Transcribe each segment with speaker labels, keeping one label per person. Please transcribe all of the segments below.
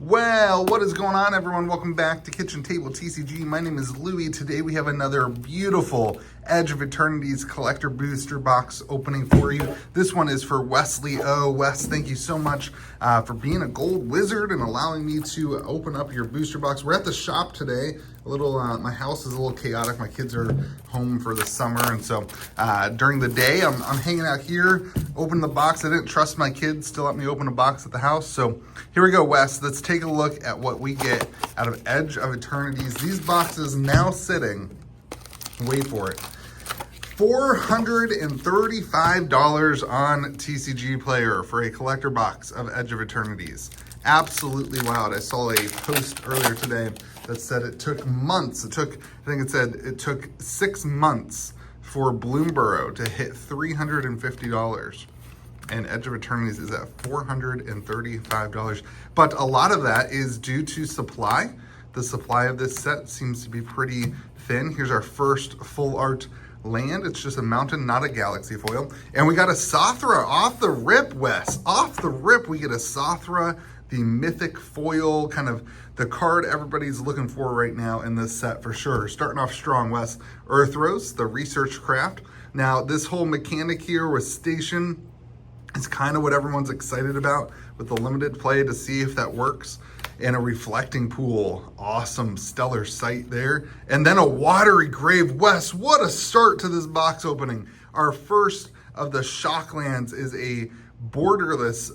Speaker 1: Well, what is going on, everyone? Welcome back to Kitchen Table TCG. My name is Louie. Today we have another beautiful Edge of Eternities collector booster box opening for you. This one is for Wesley O. Wes, thank you so much for being a gold wizard and allowing me to open up your booster box. We're at the shop today. My house is a little chaotic. My kids are home for the summer, and so during the day, I'm hanging out here, opening the box. I didn't trust my kids to let me open a box at the house, so here we go, Wes. Let's take a look at what we get out of Edge of Eternities. These boxes now sitting, wait for it, $435 on TCG Player for a collector box of Edge of Eternities. Absolutely wild. I saw a post earlier today that said it took months. It took 6 months for Bloomborough to hit $350. And Edge of Eternities is at $435. But a lot of that is due to supply. The supply of this set seems to be pretty thin. Here's our first full art land. It's just a mountain, not a galaxy foil. And we got a Sothra off the rip, Wes. Off the rip, we get a Sothra, the mythic foil, kind of the card everybody's looking for right now in this set for sure. Starting off strong, Wes. Earthros, the research craft. Now, this whole mechanic here with Station is kind of what everyone's excited about with the limited play to see if that works. And a reflecting pool, awesome stellar sight there. And then a watery grave. Wes, what a start to this box opening. Our first of the Shocklands is a borderless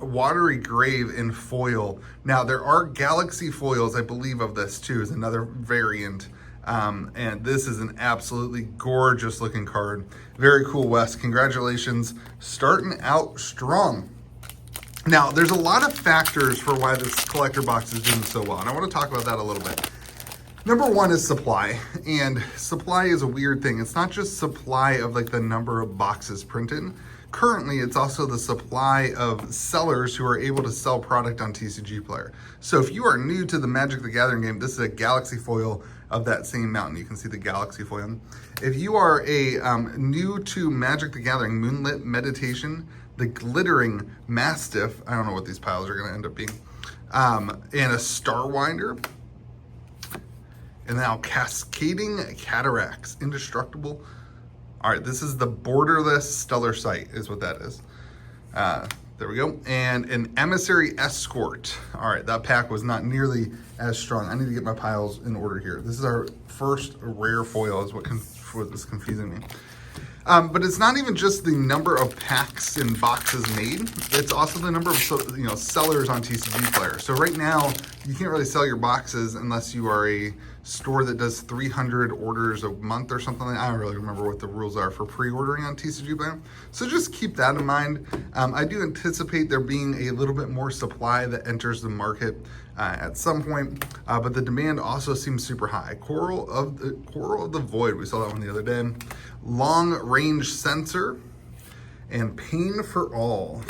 Speaker 1: watery grave in foil. Now there are galaxy foils, I believe, of this too, is another variant. And this is an absolutely gorgeous looking card. Very cool, Wes. Congratulations. Starting out strong. Now, there's a lot of factors for why this collector box is doing so well, and I want to talk about that a little bit. Number one is supply, and supply is a weird thing. It's not just supply of like the number of boxes printed. Currently, it's also the supply of sellers who are able to sell product on TCG Player. So if you are new to the Magic the Gathering game, this is a galaxy foil of that same mountain. You can see the galaxy foil. If you are a new to Magic the Gathering, Moonlit Meditation, the Glittering Mastiff, I don't know what these piles are going to end up being, and a Starwinder, and now Cascading Cataracts, Indestructible. All right, this is the borderless stellar sight is what that is. There we go. And an Emissary Escort. All right, that pack was not nearly as strong. I need to get my piles in order here. This is our first rare foil is what is confusing me. But it's not even just the number of packs and boxes made. It's also the number of sellers on TCG Player. So right now, you can't really sell your boxes unless you are a store that does 300 orders a month or something. I don't really remember what the rules are for pre-ordering on TCG Player. So just keep that in mind. I do anticipate there being a little bit more supply that enters the market at some point, but the demand also seems super high. Coral of the Void, we saw that one the other day. Long Range Sensor, and Pain for All.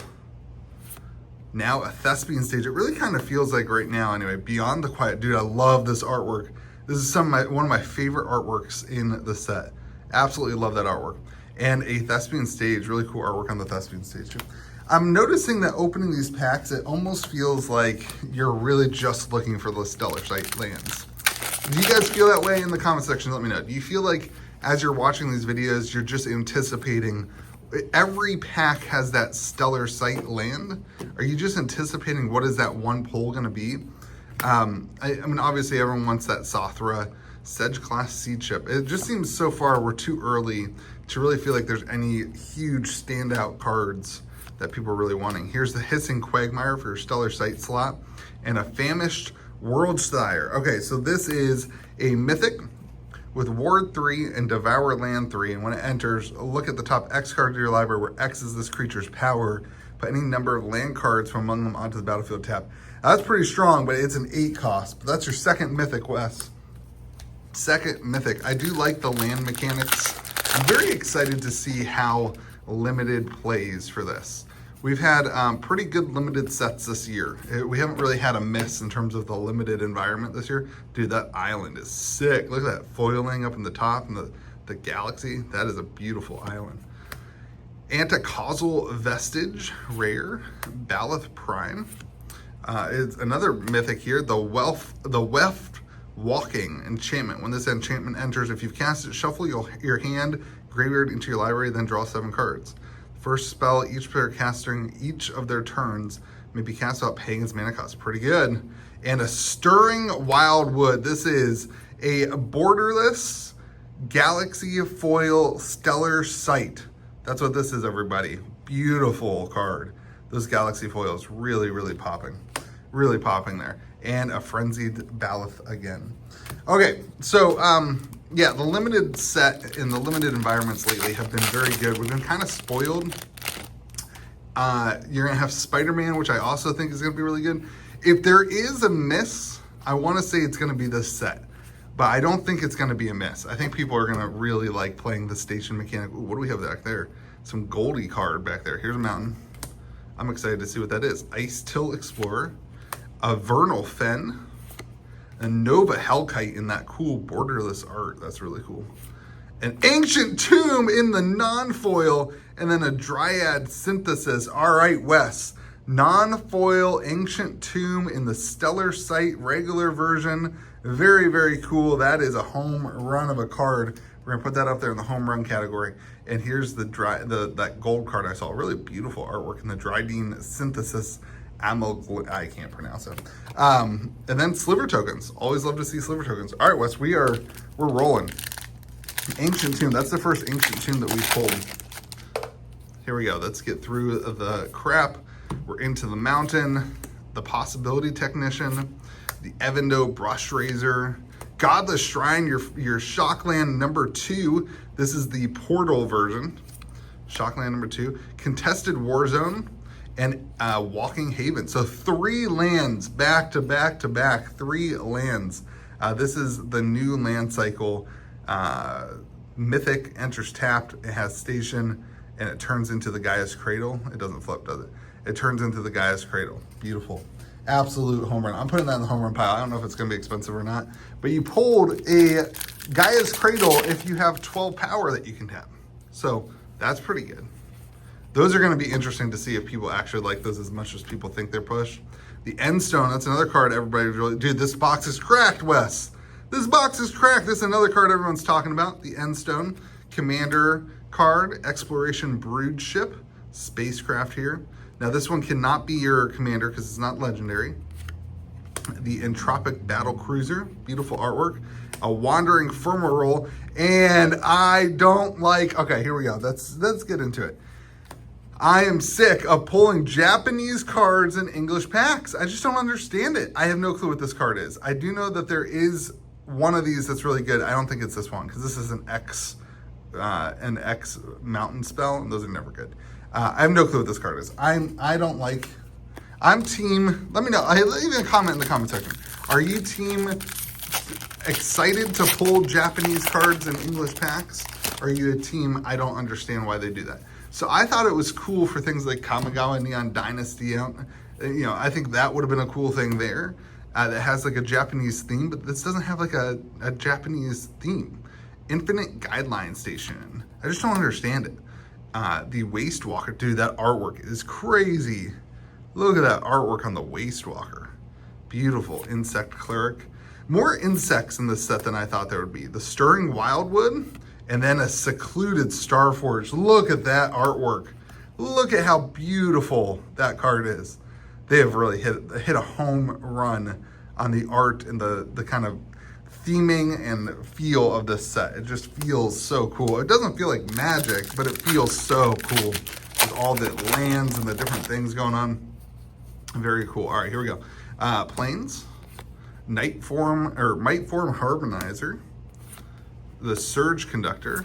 Speaker 1: Now a Thespian Stage. It really kind of feels like right now, anyway, Beyond the Quiet. Dude, I love this artwork. This is one of my favorite artworks in the set. Absolutely love that artwork. And a Thespian Stage, really cool artwork on the Thespian Stage too. I'm noticing that opening these packs, it almost feels like you're really just looking for the stellar sight lands. Do you guys feel that way? In the comment section, let me know. Do you feel like as you're watching these videos, you're just anticipating every pack has that stellar sight land? Are you just anticipating what is that one pull going to be? I mean, obviously everyone wants that Sothra Sedge class seed chip. It just seems so far we're too early to really feel like there's any huge standout cards that people are really wanting. Here's the Hissing Quagmire for your stellar sight slot, and a Famished Worldsire. Okay, so this is a mythic with Ward 3 and Devour Land 3, and when it enters, look at the top X card of your library, where X is this creature's power. Put any number of land cards from among them onto the battlefield tab. Now, that's pretty strong, but it's an 8 cost. But that's your second mythic, Wes. Second mythic. I do like the land mechanics. I'm very excited to see how limited plays for this. We've had pretty good limited sets this year. We haven't really had a miss in terms of the limited environment this year. Dude, that island is sick. Look at that foiling up in the top and the galaxy. That is a beautiful island. Anticausal Vestige, rare. Baloth Prime. It's another mythic here, the Weft Walking enchantment. When this enchantment enters, if you've cast it, shuffle your hand graveyard into your library, then draw 7 cards. First spell each player casts during each of their turns may be cast without paying its mana cost. Pretty good. And a Stirring Wildwood. This is a borderless Galaxy Foil Stellar Sight. That's what this is, everybody. Beautiful card. Those Galaxy Foils really, really popping. Really popping there. And a Frenzied Baloth again. Okay, so yeah, the limited set in the limited environments lately have been very good. We've been kind of spoiled. You're gonna have Spider-Man, which I also think is gonna be really good. If there is a miss, I wanna say it's gonna be this set, but I don't think it's gonna be a miss. I think people are gonna really like playing the station mechanic. Ooh, what do we have back there? Some Goldie card back there. Here's a mountain. I'm excited to see what that is. Ice Till Explorer, a Vernal Fen, a Nova Hellkite in that cool borderless art. That's really cool. An Ancient Tomb in the non-foil, and then a Dryad Synthesis. All right, Wes. Non-foil Ancient Tomb in the Stellar Sight regular version. Very, very cool. That is a home run of a card. We're gonna put that up there in the home run category. And here's that gold card I saw. Really beautiful artwork in the Dryad Synthesis. I can't pronounce it. And then Sliver Tokens. Always love to see Sliver Tokens. All right, Wes, we're rolling. Ancient Tomb. That's the first Ancient Tomb that we pulled. Here we go. Let's get through the crap. We're into the Mountain, the Possibility Technician, the Evando Brush Razor, Godless Shrine, your Shockland number 2. This is the Portal version. Shockland number 2. Contested Warzone, and Walking Haven. So 3 lands back to back to back. 3 lands. This is the new land cycle. Mythic enters tapped. It has station, and it turns into the Gaia's Cradle. It doesn't flip, does it? It turns into the Gaia's Cradle. Beautiful. Absolute home run. I'm putting that in the home run pile. I don't know if it's going to be expensive or not, but you pulled a Gaia's Cradle if you have 12 power that you can tap. So that's pretty good. Those are going to be interesting to see if people actually like those as much as people think they're pushed. The Endstone, that's another card everybody's really... Dude, this box is cracked, Wes. This box is cracked. This is another card everyone's talking about. The Endstone Commander card, Exploration Brood Ship, Spacecraft here. Now this one cannot be your commander because it's not legendary. The Entropic Battle Cruiser, beautiful artwork. A Wandering Fumarole, and I don't like... Okay, here we go. Let's get into it. I am sick of pulling Japanese cards in English packs. I just don't understand it. I have no clue what this card is. I do know that there is one of these that's really good. I don't think it's this one because this is an X mountain spell, and those are never good. I have no clue what this card is. I'm team, let me know. Leave a comment in the comment section. Are you team excited to pull Japanese cards in English packs? Or are you a team, I don't understand why they do that? So I thought it was cool for things like Kamigawa Neon Dynasty. I think that would have been a cool thing there that has like a Japanese theme, but this doesn't have like a Japanese theme. Infinite Guideline Station. I just don't understand it. The Waste Walker, dude, that artwork is crazy. Look at that artwork on the Waste Walker. Beautiful. Insect Cleric. More insects in this set than I thought there would be. The Stirring Wildwood, and then a Secluded Starforge. Look at that artwork. Look at how beautiful that card is. They have really hit a home run on the art and the kind of theming and feel of this set. It just feels so cool. It doesn't feel like Magic, but it feels so cool with all the lands and the different things going on. Very cool. All right, here we go. Plains, Mightform Harmonizer, the Surge Conductor,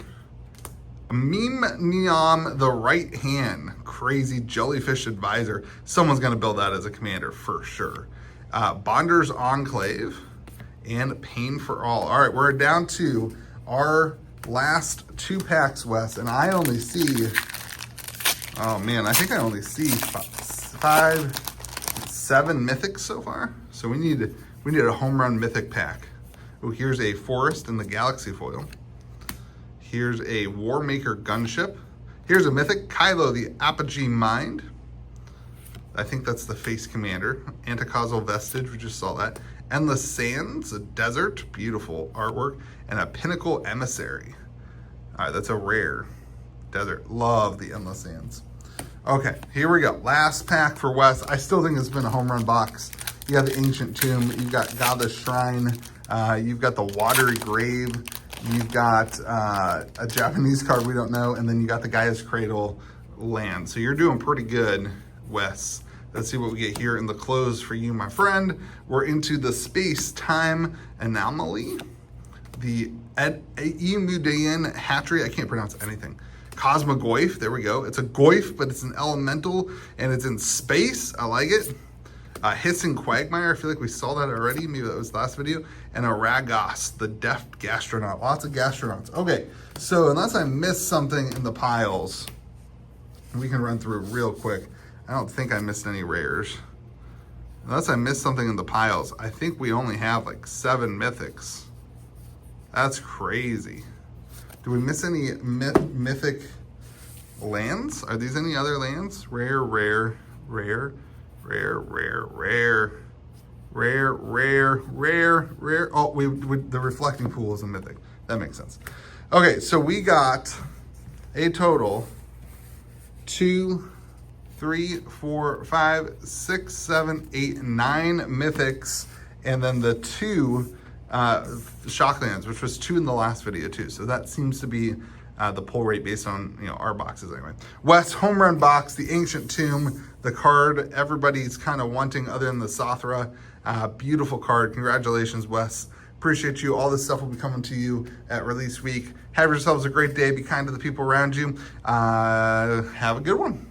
Speaker 1: Meme Neom the Right Hand, Crazy Jellyfish Advisor. Someone's gonna build that as a commander for sure. Bonder's Enclave, and Pain for All. All right, we're down to our last 2 packs, Wes, and I only see, oh man, I think I only see 5, 7 mythics so far. So we need a home run mythic pack. Oh, here's a Forest in the Galaxy Foil. Here's a Warmaker Gunship. Here's a mythic, Kylo the Apogee Mind. I think that's the Face Commander. Anticausal Vestige, we just saw that. Endless Sands, a desert, beautiful artwork. And a Pinnacle Emissary. All right, that's a rare desert. Love the Endless Sands. Okay, here we go. Last pack for Wes. I still think it's been a home run box. You got the Ancient Tomb. You've got Godless Shrine. You've got the Watery Grave. You've got a Japanese card we don't know. And then you got the Gaia's Cradle land. So you're doing pretty good, Wes. Let's see what we get here in the close for you, my friend. We're into the Space-Time Anomaly. The Emudean Hatchery. I can't pronounce anything. Cosmogoyf, there we go. It's a Goyf, but it's an elemental, and it's in space. I like it. Hissing Quagmire, I feel like we saw that already. Maybe that was the last video. And a Ragos, the Deft Gastronaut. Lots of gastronauts. Okay, so unless I missed something in the piles, we can run through real quick. I don't think I missed any rares. Unless I missed something in the piles, I think we only have like 7 mythics. That's crazy. Do we miss any mythic lands? Are these any other lands? Rare, rare, rare, rare, rare, rare, rare, rare, rare, rare. Oh, the Reflecting Pool is a mythic. That makes sense. Okay, so we got a total 2, 3, 4, 5, 6, 7, 8, 9 mythics, and then the 2 Shocklands, which was 2 in the last video too. So that seems to be the pull rate based on our boxes anyway. West home run box, the Ancient Tomb, the card everybody's kind of wanting other than the Sothra. Beautiful card. Congratulations, Wes. Appreciate you. All this stuff will be coming to you at release week. Have yourselves a great day. Be kind to the people around you. Have a good one.